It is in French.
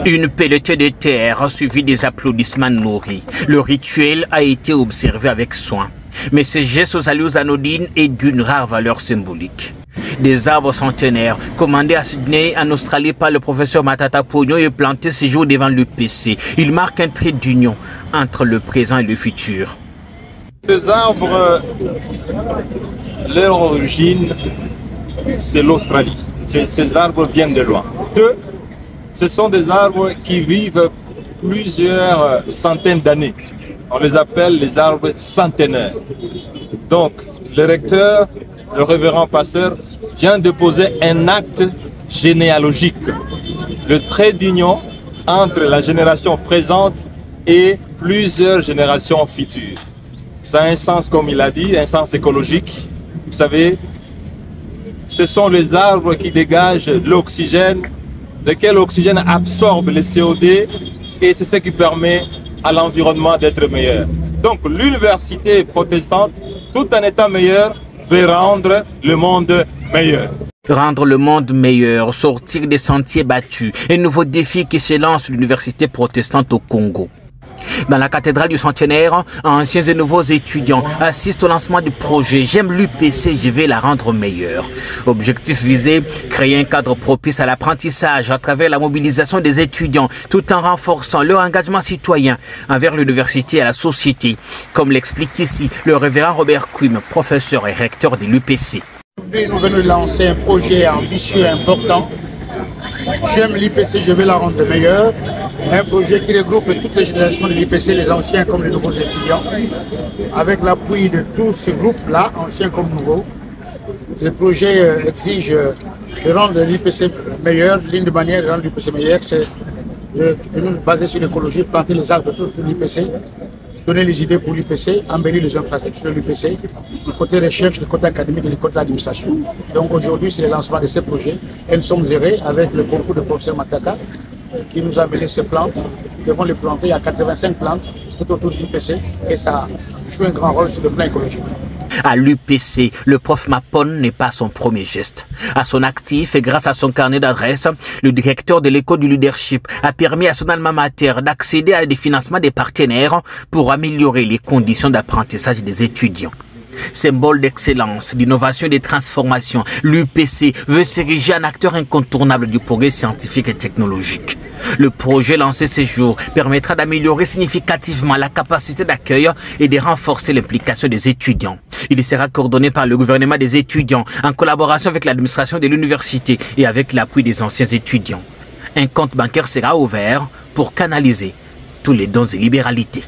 Une pelletée de terre suivie des applaudissements nourris. Le rituel a été observé avec soin. Mais ce geste aux allures anodines est d'une rare valeur symbolique. Des arbres centenaires, commandés à Sydney, en Australie, par le professeur Matata Pogno et plantés ce jour devant l'UPC. Ils marquent un trait d'union entre le présent et le futur. Ces arbres, leur origine, c'est l'Australie. Ces arbres viennent de loin. Ce sont des arbres qui vivent plusieurs centaines d'années. On les appelle les arbres centenaires. Donc, le recteur, le révérend pasteur, vient de poser un acte généalogique. Le trait d'union entre la génération présente et plusieurs générations futures. Ça a un sens, comme il a dit, un sens écologique. Vous savez, ce sont les arbres qui dégagent l'oxygène, lequel l'oxygène absorbe le CO2 et c'est ce qui permet à l'environnement d'être meilleur. Donc l'université protestante, tout en étant meilleure, veut rendre le monde meilleur. Rendre le monde meilleur, sortir des sentiers battus, un nouveau défi qui se lance l'université protestante au Congo. Dans la cathédrale du centenaire, anciens et nouveaux étudiants assistent au lancement du projet « J'aime l'UPC, je vais la rendre meilleure ». Objectif visé, créer un cadre propice à l'apprentissage à travers la mobilisation des étudiants tout en renforçant leur engagement citoyen envers l'université et la société, comme l'explique ici le révérend Robert Quim, professeur et recteur de l'UPC. Aujourd'hui, nous venons de lancer un projet ambitieux et important. J'aime l'IPC, je vais la rendre meilleure. Un projet qui regroupe toutes les générations de l'IPC, les anciens comme les nouveaux étudiants. Avec l'appui de tous ces groupes-là, anciens comme nouveaux. Le projet exige de rendre l'IPC meilleur. L'une des manières de rendre l'IPC meilleur, c'est de nous baser sur l'écologie, planter les arbres de tout l'IPC, donner les idées pour l'IPC, embellir les infrastructures de l'IPC, du côté recherche, du côté académique et du côté administration. Donc aujourd'hui, c'est le lancement de ce projet. Et nous sommes heureux avec le concours du professeur Mataka qui nous a amené ces plantes. Nous devons les planter. Il y a 85 plantes tout autour de l'IPC et ça joue un grand rôle sur le plan écologique. À l'UPC, le prof Mapon n'est pas son premier geste. À son actif et grâce à son carnet d'adresses, le directeur de l'école du leadership a permis à son alma mater d'accéder à des financements des partenaires pour améliorer les conditions d'apprentissage des étudiants. Symbole d'excellence, d'innovation et de transformation, l'UPC veut s'ériger en acteur incontournable du progrès scientifique et technologique. Le projet lancé ces jours permettra d'améliorer significativement la capacité d'accueil et de renforcer l'implication des étudiants. Il sera coordonné par le gouvernement des étudiants en collaboration avec l'administration de l'université et avec l'appui des anciens étudiants. Un compte bancaire sera ouvert pour canaliser tous les dons et libéralités.